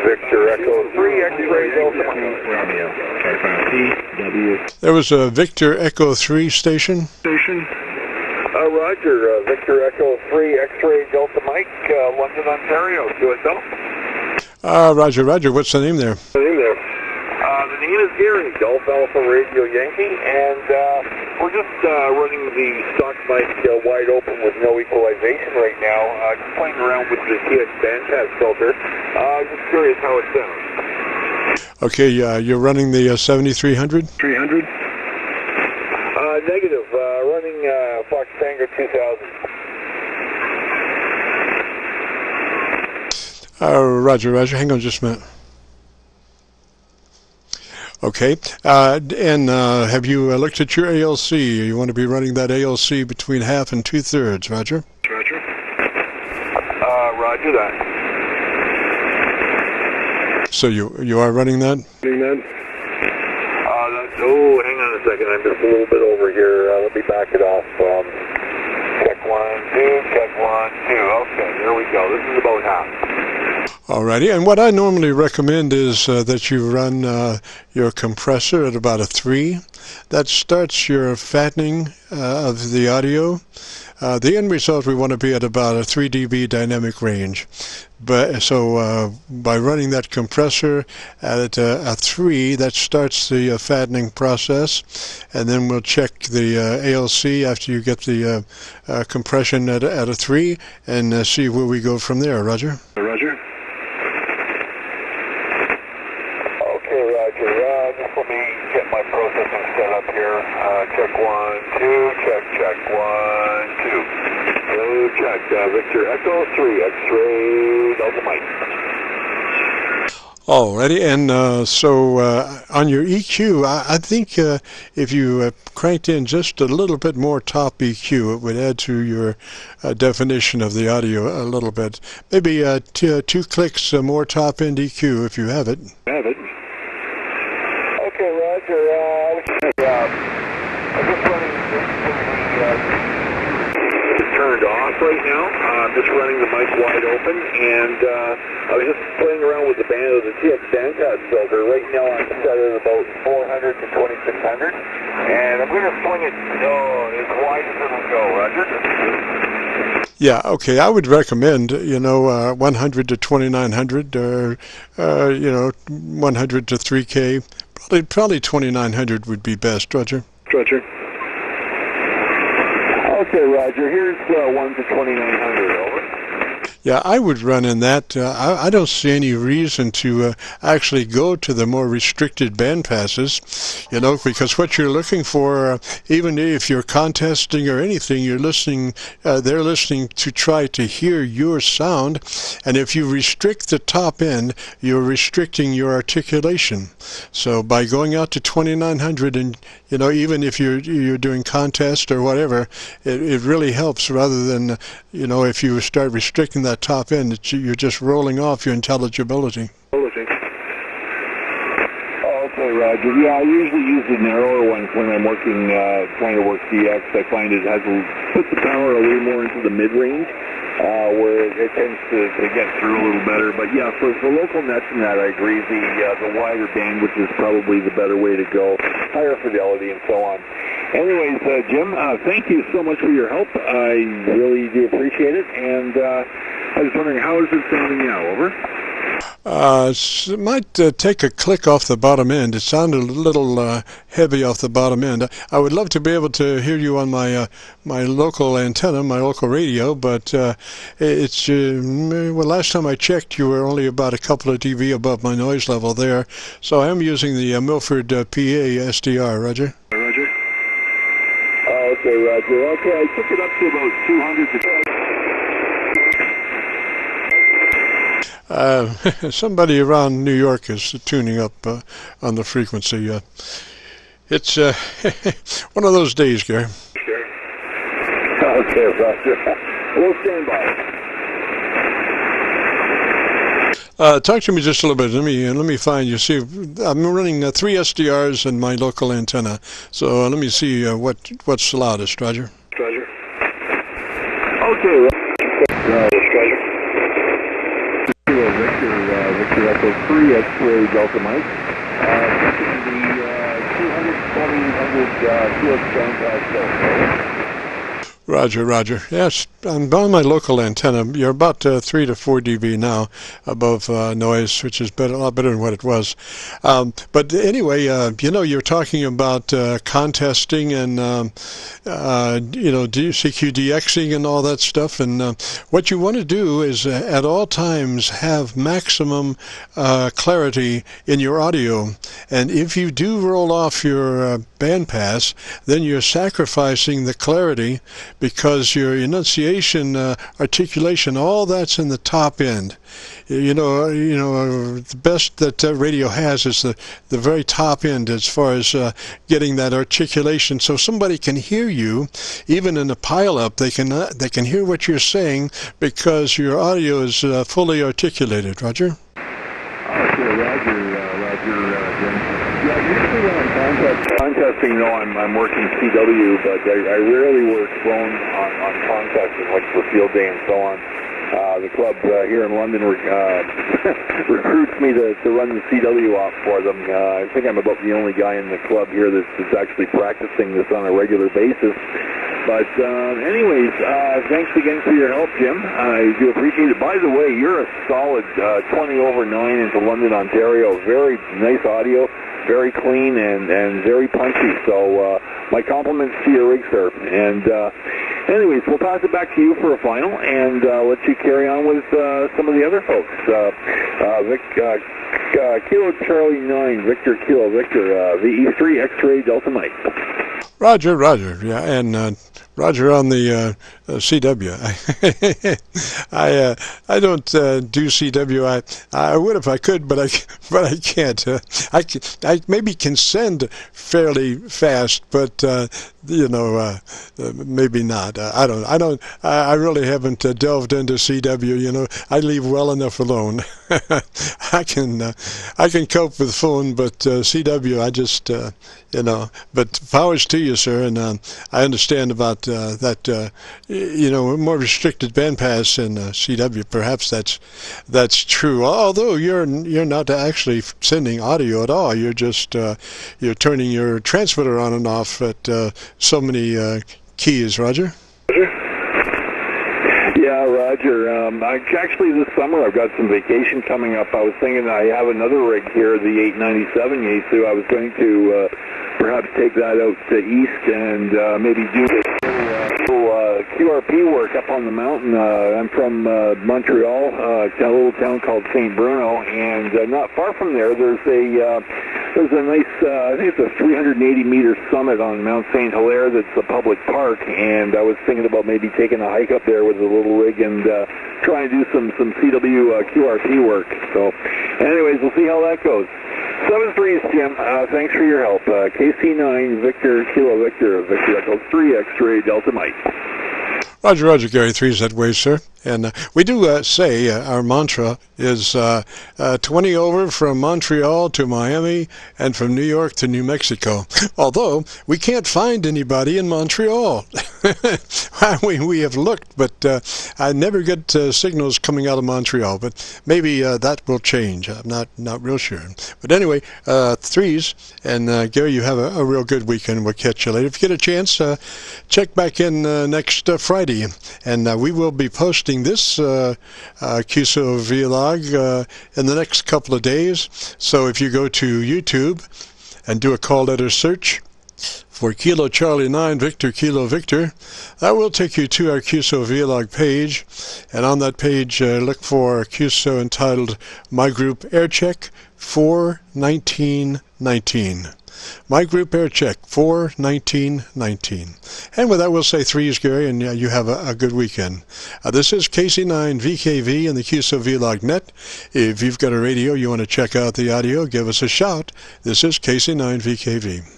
Victor Echo 3 X-ray Delta Mike. There was a Victor Echo 3 station. Roger, Victor Echo 3 X-ray Delta Mike, London, Ontario, QSL. Roger, Roger. What's the name there? The name is Gary, Golf Alpha Radio Yankee, and we're just running the stock mic wide open with no equalization right now. Just playing around with the TX bandpass filter. Just curious how it sounds. Okay, you're running the 7300? Negative, running Fox Tango 2000. Roger, Roger. Hang on just a minute. Okay, and have you looked at your ALC? You want to be running that ALC between 1/2 and 2/3, Roger? Roger that. So you are running that? Oh, hang on a second. I'm just a little bit over here. Let me back it off. Check 1, 2, check 1, 2. Okay, here we go. This is about half. Alrighty, and what I normally recommend is that you run your compressor at about a 3. That starts your fattening of the audio. The end result, we want to be at about a 3 dB dynamic range. But so by running that compressor at a 3, that starts the fattening process, and then we'll check the ALC after you get the compression at a 3, and see where we go from there. Roger. Roger. Just let me get my processing set up here. Check 1, 2, check 1, 2. Hello, check. Victor Echo 3 X-ray Delta Mike. Alrighty, and so on your EQ, I think if you cranked in just a little bit more top EQ, it would add to your definition of the audio a little bit. Maybe 2 clicks more top end EQ if you have it. Okay, Roger. I'm just running it's turned off right now. I'm just running the mic wide open, and I was just playing around with the TX bandpass filter. Right now I'm set at about 400 to 2600, and I'm going to swing it as wide as it'll go, Roger. Yeah, okay, I would recommend, 100 to 2900, or, 100 to 3K. Probably 2900 would be best, Roger. Okay, Roger. Here's 1 to 2900, over. Yeah, I would run in that. I don't see any reason to actually go to the more restricted band passes, because what you're looking for, even if you're contesting or anything, you're listening, they're listening to try to hear your sound, and if you restrict the top end, you're restricting your articulation. So by going out to 2900, and even if you're doing contest or whatever, it really helps, rather than if you start restricting that top end, you're just rolling off your intelligibility. Okay, Roger. Yeah, I usually use the narrower ones when I'm working, trying to work DX. I find it puts the power a little more into the mid-range, where it tends to get through a little better. But yeah, for local nets and that, I agree. The wider bandwidth is probably the better way to go. Higher fidelity and so on. Anyways, Jim, thank you so much for your help. I really do appreciate it. And I was wondering, how is it sounding now? Over. It might take a click off the bottom end. It sounded a little heavy off the bottom end. I would love to be able to hear you on my my local antenna, my local radio, but it's last time I checked, you were only about a couple of dB above my noise level there. So I am using the Milford PA SDR. Roger. Okay, Roger. Okay, I took it up to about 200 to somebody around New York is tuning up on the frequency. It's one of those days, Gary. Sure. Okay, Roger. We'll stand by. Talk to me just a little bit. Let me find you. See, I'm running 3 SDRs in my local antenna. So let me see what's the loudest, Roger. Roger. Okay, Roger. Victor Echo 3 X-ray Delta Mike. Checking the 200 QX band. Roger, Roger. Yes, on my local antenna, you're about 3 to 4 dB now above noise, which is better, a lot better than what it was. But anyway, you know, you're talking about contesting and, you know, CQDXing and all that stuff. And what you want to do is at all times have maximum clarity in your audio. And if you do roll off your bandpass, then you're sacrificing the clarity, because your enunciation, articulation, all that's in the top end. You know, the best that radio has is the very top end as far as getting that articulation, so somebody can hear you, even in a pileup. They can hear what you're saying because your audio is fully articulated. Roger. Sure, Roger, Jim. Yeah, usually when I'm contesting, you know, I'm working CW, but I rarely work phone on contesting, like for field day and so on. The club here in London recruits me to run the CW off for them. I think I'm about the only guy in the club here that's actually practicing this on a regular basis. But anyways, thanks again for your help, Jim. I do appreciate it. By the way, you're a solid 20 over 9 into London, Ontario. Very nice audio, very clean and very punchy. So my compliments to your rig, sir. And anyways, we'll pass it back to you for a final, and let you carry on with some of the other folks. Kilo Charlie 9, Victor Kilo Victor, VE3 X-ray Delta Mike. Roger, Roger. Yeah, and Roger on the CW. I don't do CW. I would if I could, but I can't. I maybe can send fairly fast, but you know, maybe not. I really haven't delved into CW. You know, I leave well enough alone. I can cope with phone, but CW, I just you know. But powers to you, sir, and I understand about that. You know, more restricted bandpass in CW. Perhaps that's true. Although you're not actually sending audio at all. You're just you're turning your transmitter on and off at so many keys. Roger. Yeah, Roger. Actually, this summer I've got some vacation coming up. I was thinking I have another rig here, the 897 Yaesu. I was going to perhaps take that out east and maybe do QRP work up on the mountain. I'm from Montreal, a little town called St. Bruno, and not far from there, there's a nice, I think it's a 380-meter summit on Mount St. Hilaire that's a public park, and I was thinking about maybe taking a hike up there with a little rig and trying to do some CW QRP work. So anyways, we'll see how that goes. 7-3s, Jim. Thanks for your help. KC9 Victor Kilo Victor Victor Echo 3 X-ray Delta Mike. Roger, Roger, Gary 3's that way, sir. And we do say our mantra is 20 over from Montreal to Miami and from New York to New Mexico. Although we can't find anybody in Montreal. we have looked, but I never get signals coming out of Montreal. But maybe that will change. I'm not real sure. But anyway, 3's. And Gary, you have a real good weekend. We'll catch you later. If you get a chance, check back in next Friday. And we will be posting this Qso-Vlog in the next couple of days. So if you go to YouTube and do a call letter search for Kilo Charlie 9 Victor Kilo Victor, that will take you to our Qso-Vlog page. And on that page, look for Qso entitled My Group Aircheck 41919. My Group Aircheck 41919. And with that, we'll say 3's, Gary, and you have a good weekend. This is KC9VKV and the Qso-Vlog net. If you've got a radio, you want to check out the audio, give us a shout. This is KC9VKV.